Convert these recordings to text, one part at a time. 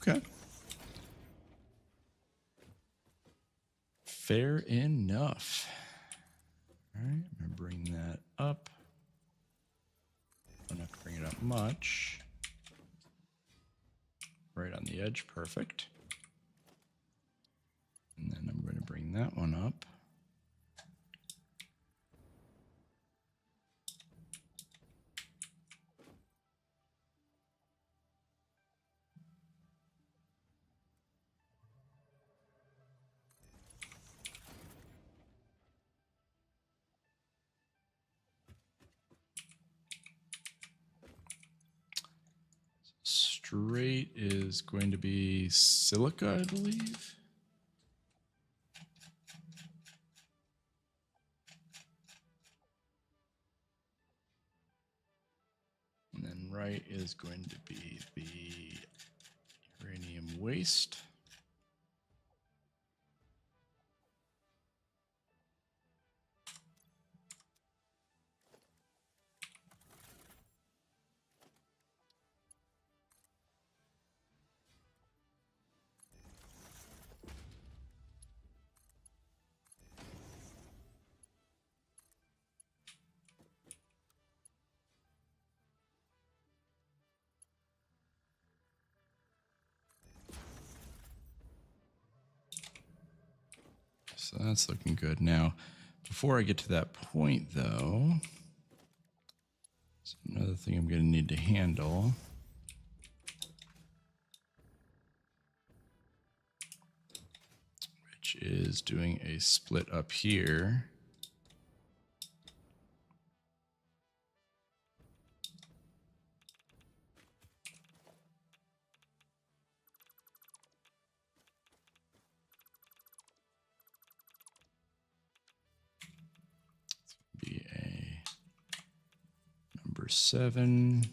Okay. Fair enough. All right, I'm going to bring that up. Don't have to bring it up much. Right on the edge, perfect. And then I'm going to bring that one up. Straight is going to be silica, I believe. And then right is going to be the uranium waste. So that's looking good. Now, before I get to that point, though, there's another thing I'm going to need to handle. Which is doing a split up here. Be a number 7.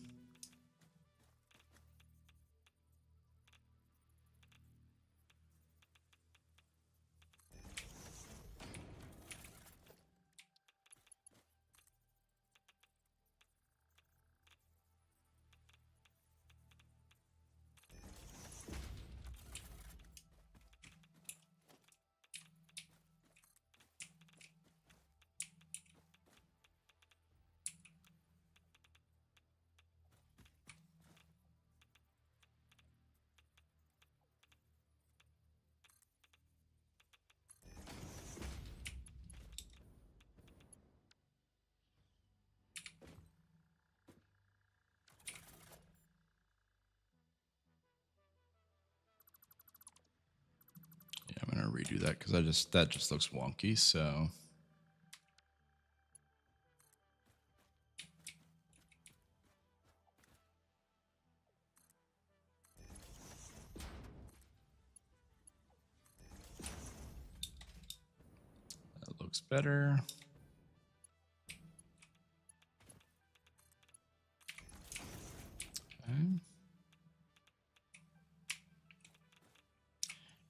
Yeah, I'm going to redo that because that just looks wonky. So that looks better. Okay.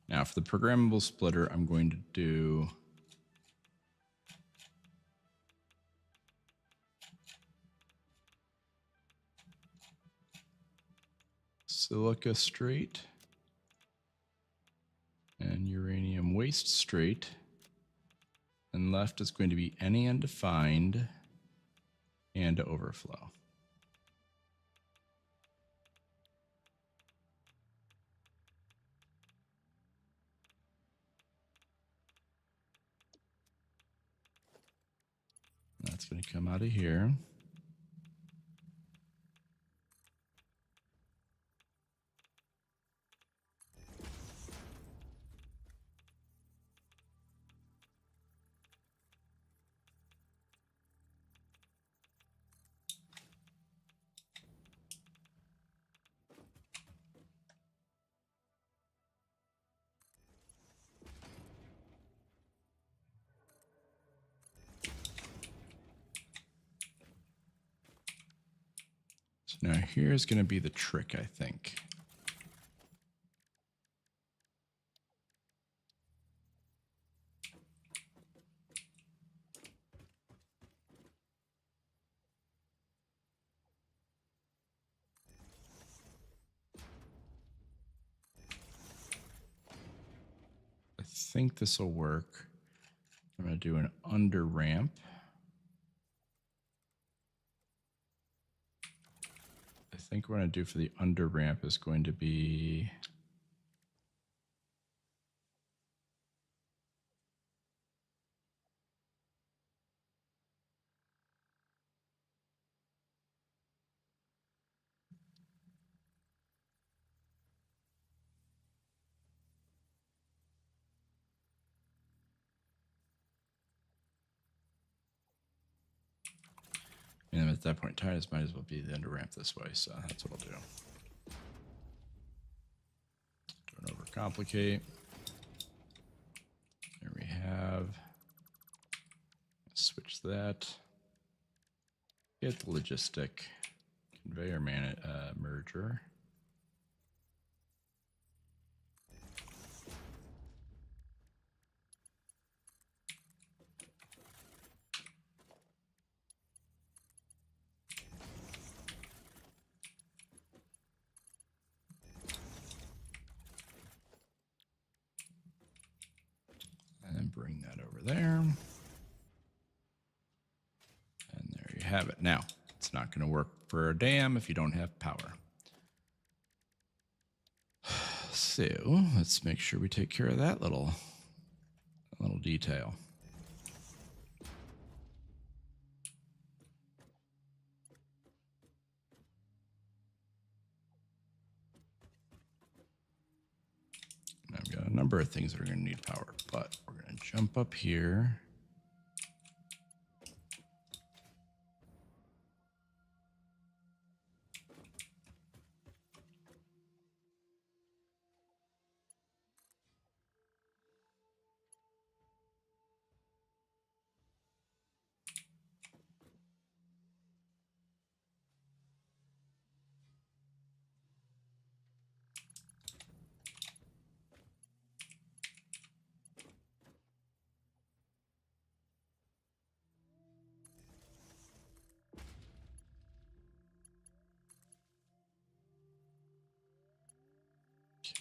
Now for the programmable splitter, I'm going to do silica straight and uranium waste straight. And left is going to be any undefined and overflow. That's going to come out of here. So now here's going to be the trick, I think. think this will work. I'm going to do an under ramp. I think what I'm going to do for the under ramp is going to be and at that point in time, this might as well be the under ramp this way, so that's what I'll do. Don't overcomplicate. There we have. Switch that. Get the logistic conveyor merger. And bring that over there. And there you have it. Now, it's not going to work for a dam if you don't have power. So let's make sure we take care of that little detail. I've got a number of things that are going to need power, but we're going to jump up here.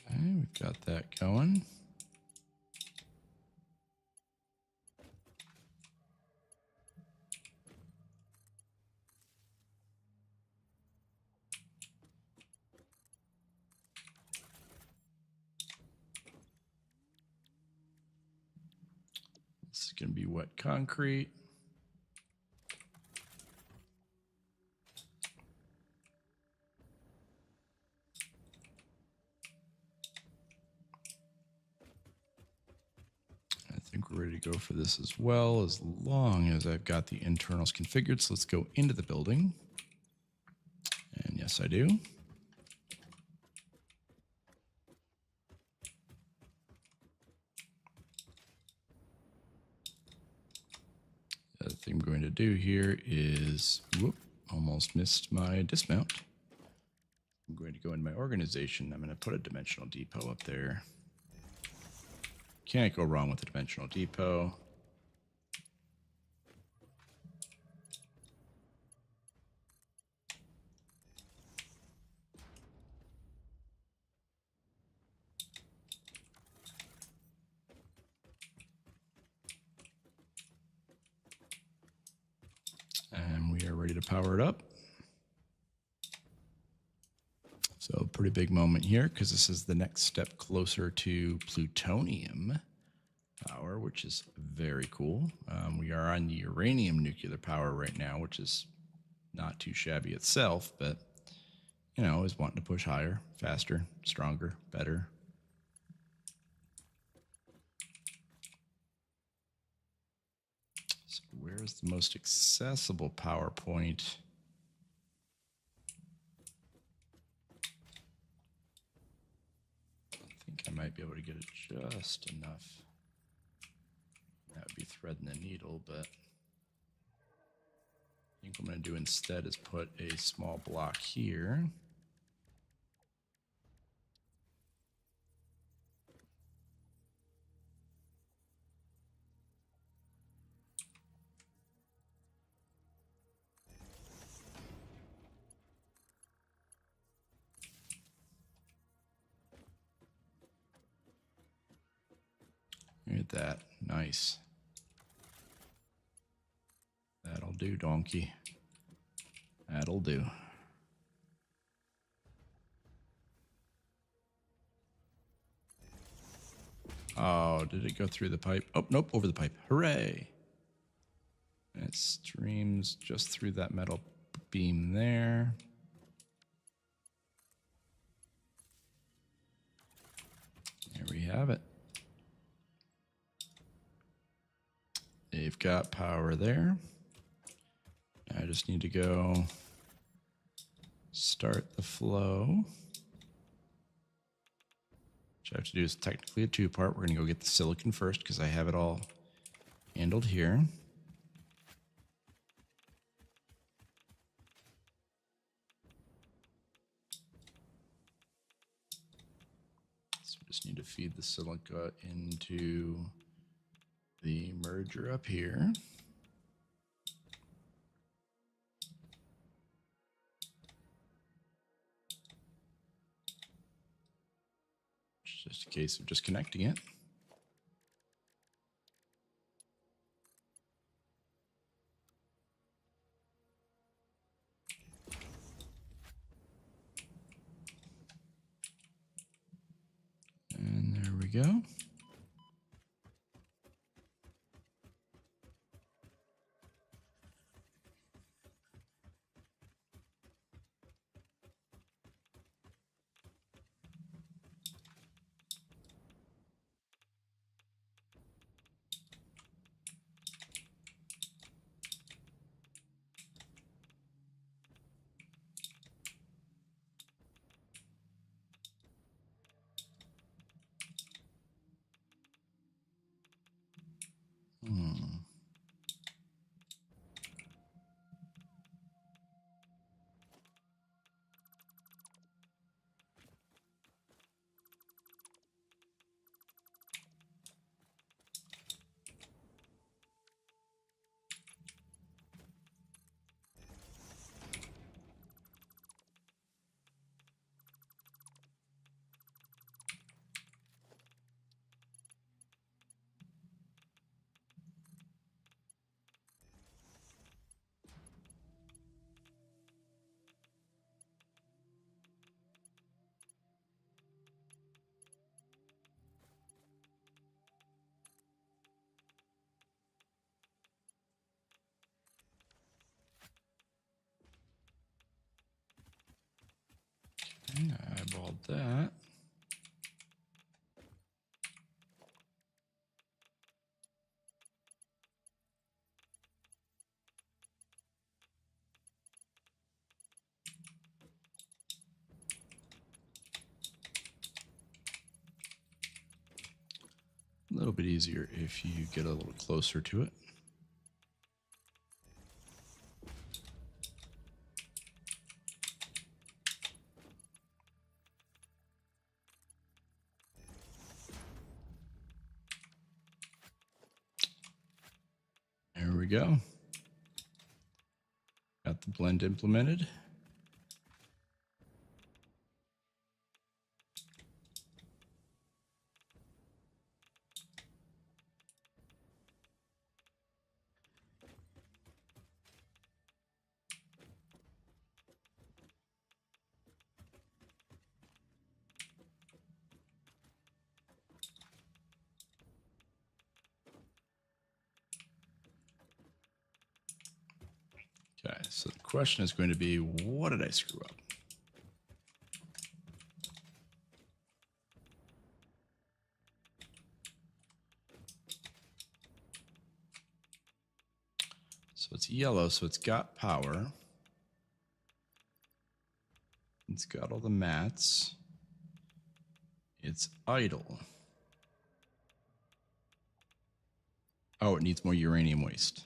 Okay, we've got that going. This is going to be wet concrete. I think we're ready to go for this as well, as long as I've got the internals configured. So let's go into the building. And yes, I do. The other thing I'm going to do here is, whoop, almost missed my dismount. I'm going to go into my organization. I'm going to put a dimensional depot up there. Can't go wrong with a dimensional depot. And we are ready to power it up. So pretty big moment here because this is the next step closer to plutonium power, which is very cool. We are on the uranium nuclear power right now, which is not too shabby itself, but, you know, is wanting to push higher, faster, stronger, better. So where's the most accessible power point? I think I might be able to get it just enough. That would be threading the needle, but I think what I'm going to do instead is put a small block here. that. Nice. That'll do, donkey. That'll do. Oh, did it go through the pipe? Oh, nope, over the pipe. Hooray. And it streams just through that metal beam there. There we have it. They've got power there. I just need to go start the flow. Which I have to do is technically a two-part. We're going to go get the silicon first because I have it all handled here. So we just need to feed the silica into the merger up here. It's just a case of just connecting it. And there we go. Okay, I eyeballed that. A little bit easier if you get a little closer to it. There we go. Got the blend implemented. Okay, so the question is going to be, what did I screw up? So it's yellow, so it's got power. It's got all the mats. It's idle. Oh, it needs more uranium waste.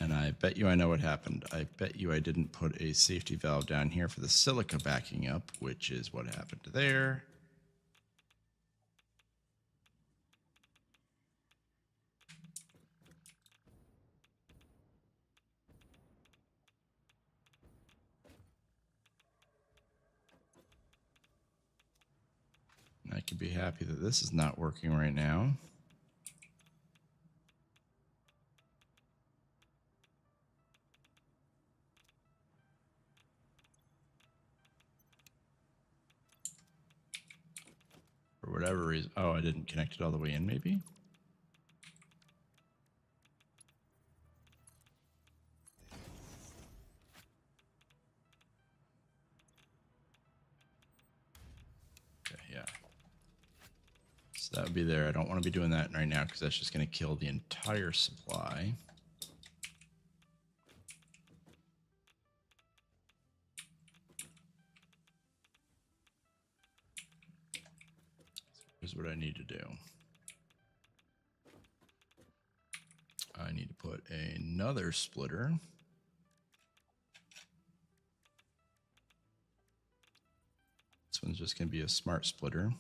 And I bet you I know what happened. I bet you I didn't put a safety valve down here for the silica backing up, which is what happened there. I can be happy that this is not working right now. For whatever reason. Oh, I didn't connect it all the way in, maybe? Okay, yeah. So that would be there. I don't want to be doing that right now because that's just going to kill the entire supply. Here's what I need to do. I need to put another splitter. This one's just going to be a smart splitter.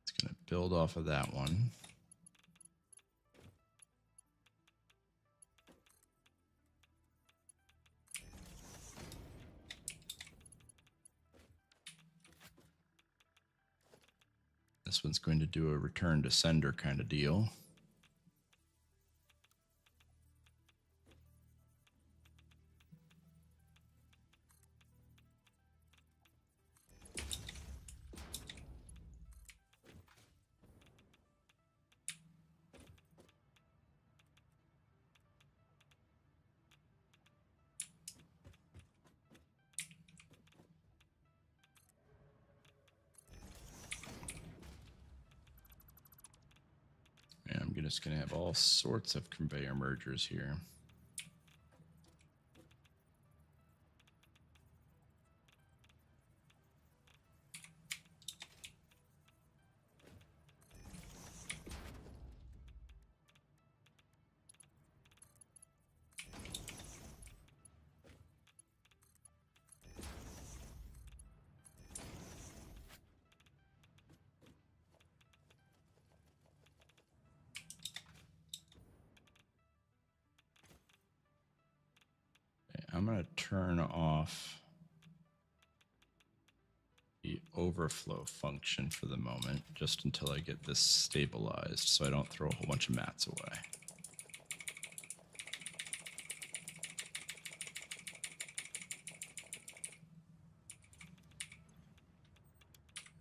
It's going to build off of that one. This one's going to do a return to sender kind of deal. And I'm just going to have all sorts of conveyor mergers here. I'm going to turn off the overflow function for the moment, just until I get this stabilized so I don't throw a whole bunch of mats away.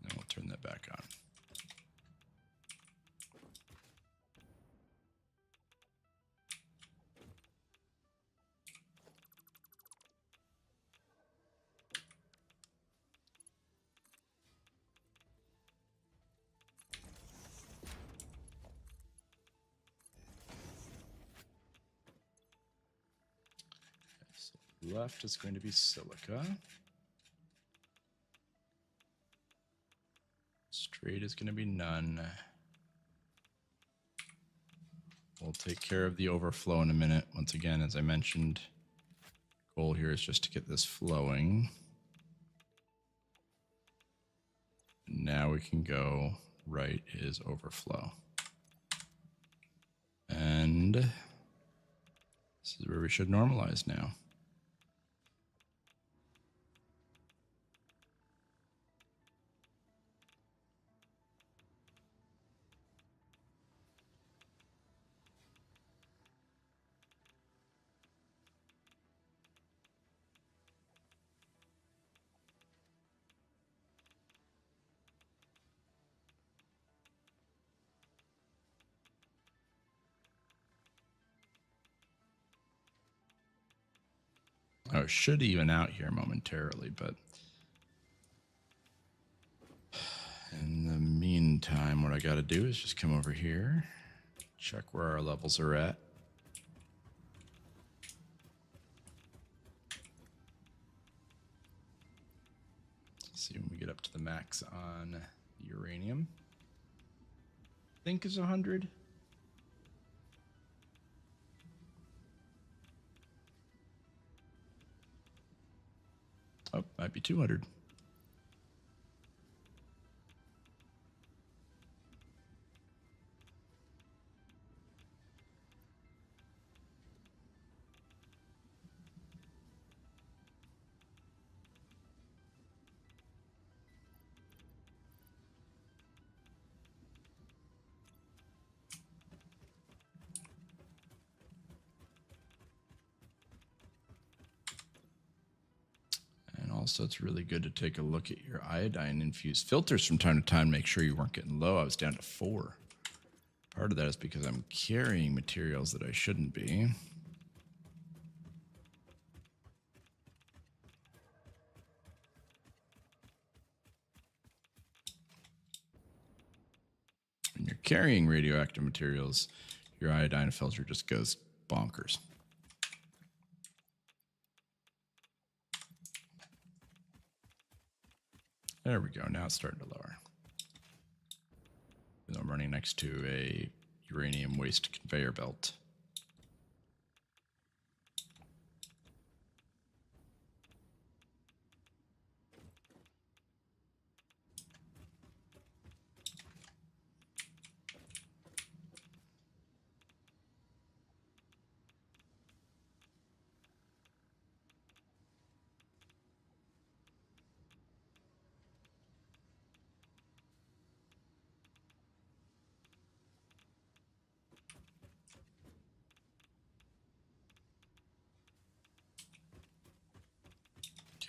Then we'll turn that back on. Left is going to be silica. Straight is going to be none. We'll take care of the overflow in a minute. Once again, as I mentioned, goal here is just to get this flowing. Now we can go right is overflow. And this is where we should normalize now. Oh, it should even out here momentarily, but in the meantime, what I got to do is just come over here, check where our levels are at. See when we get up to the max on uranium. I think is 100. Oh, might be 200. Also, it's really good to take a look at your iodine-infused filters from time to time. Make sure you weren't getting low. I was down to 4. Part of that is because I'm carrying materials that I shouldn't be. When you're carrying radioactive materials, your iodine filter just goes bonkers. There we go. Now it's starting to lower. And I'm running next to a uranium waste conveyor belt.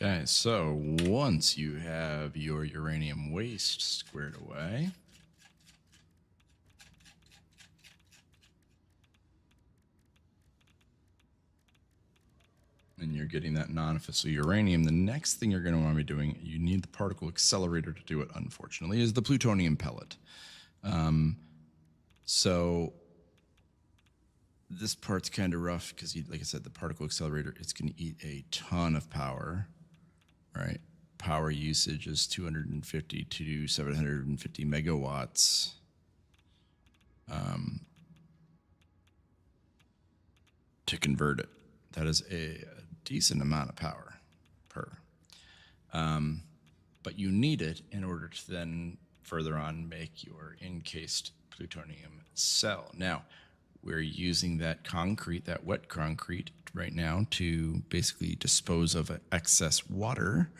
Okay, so once you have your uranium waste squared away, and you're getting that non-fissile uranium, the next thing you're going to want to be doing, you need the particle accelerator to do it, unfortunately, is the plutonium pellet. So this part's kind of rough because, like I said, the particle accelerator, it's going to eat a ton of power, right? Power usage is 250 to 750 megawatts. To convert it. That is a decent amount of power per. But you need it in order to then further on make your encased plutonium cell. Now, we're using that concrete, that wet concrete right now to basically dispose of excess water.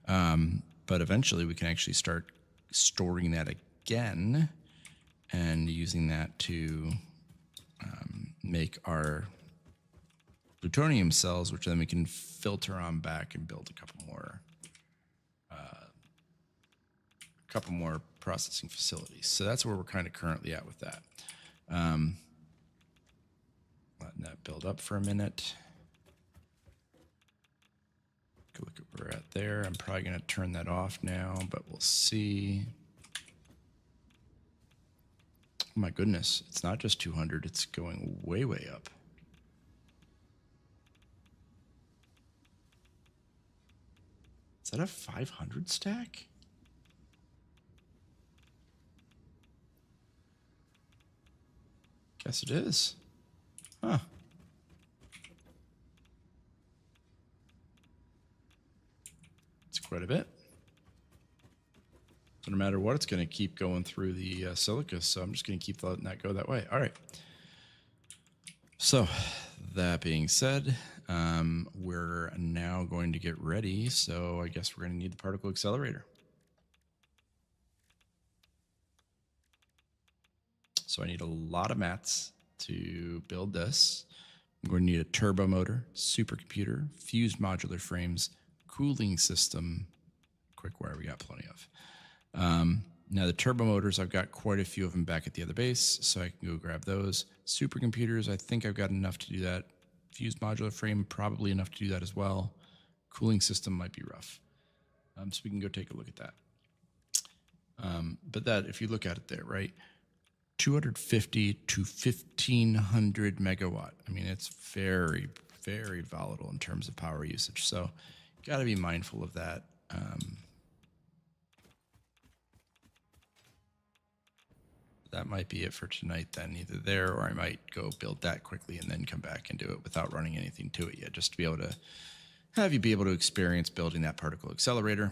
But eventually we can actually start storing that again and using that to make our plutonium cells, which then we can filter on back and build a couple more processing facilities. So that's where we're kind of currently at with that. Letting that build up for a minute. Go look at where we're at there. I'm probably going to turn that off now, but we'll see. Oh my goodness, it's not just 200, it's going way, way up. Is that a 500 stack? Guess it is. Huh. It's quite a bit. So no matter what, it's going to keep going through the silica, so I'm just going to keep letting that go that way. All right. So that being said, we're now going to get ready. So I guess we're going to need the particle accelerator. So I need a lot of mats to build this. I'm going to need a turbo motor, supercomputer, fused modular frames, cooling system, quick wire we got plenty of. Now the turbo motors, I've got quite a few of them back at the other base, so I can go grab those. Supercomputers, I think I've got enough to do that. Fused modular frame, probably enough to do that as well. Cooling system might be rough. So we can go take a look at that. But that, if you look at it there, right? 250 to 1,500 megawatt. I mean, it's very, very volatile in terms of power usage. So you got to be mindful of that. That might be it for tonight then, either there or I might go build that quickly and then come back and do it without running anything to it yet, just to be able to have you be able to experience building that particle accelerator.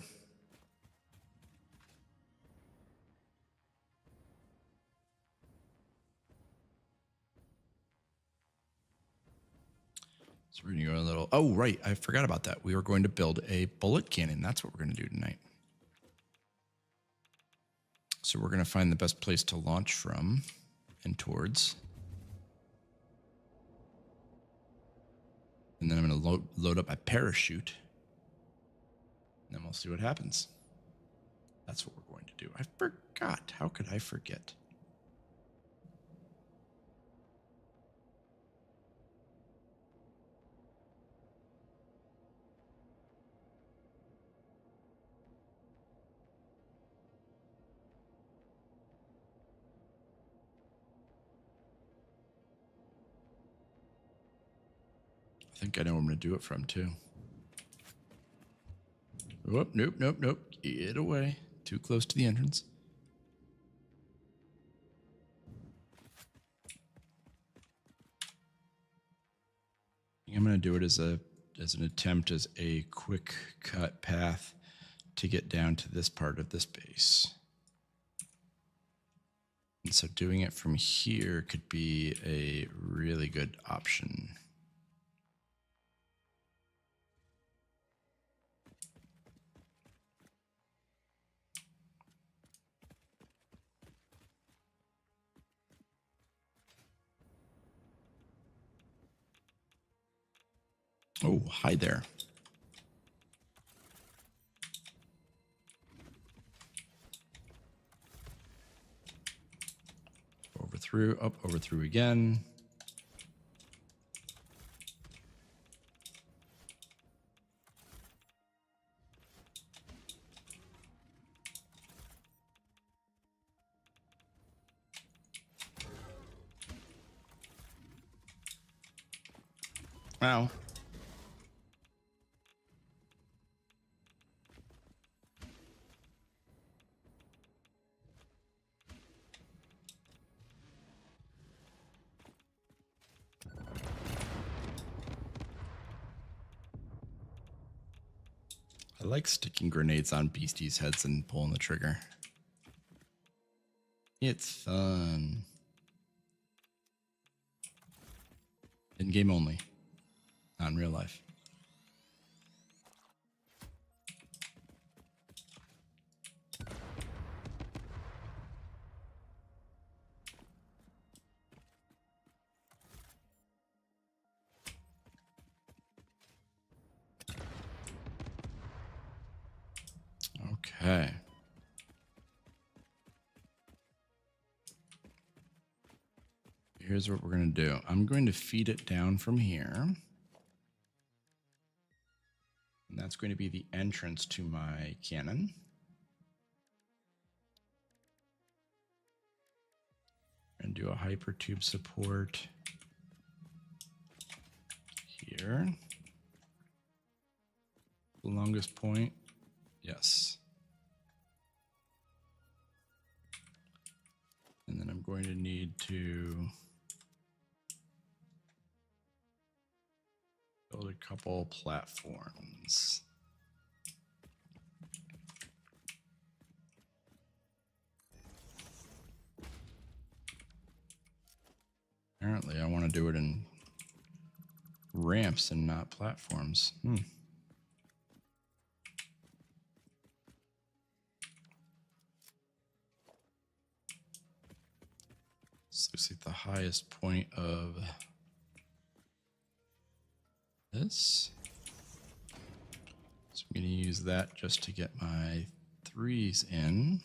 So we're going to go a little, oh, right, I forgot about that. We were going to build a bullet cannon. That's what we're going to do tonight. So we're going to find the best place to launch from and towards. And then I'm going to load up my parachute. And then we'll see what happens. That's what we're going to do. I forgot. How could I forget? I think I know where I'm going to do it from, too. Oh, nope, nope, nope. Get away. Too close to the entrance. I'm going to do it as an attempt as a quick cut path to get down to this part of this base. And so doing it from here could be a really good option. Oh, hi there. Overthrough, up, overthrough again. Ow. I like sticking grenades on beasties' heads and pulling the trigger. It's fun. In game only, not in real life. Okay. Here's what we're going to do. I'm going to feed it down from here. And that's going to be the entrance to my cannon. And do a hypertube support here. The longest point. Yes. And then I'm going to need to build a couple platforms. Apparently, I want to do it in ramps and not platforms. So looks like the highest point of this. So I'm going to use that just to get my 3s in.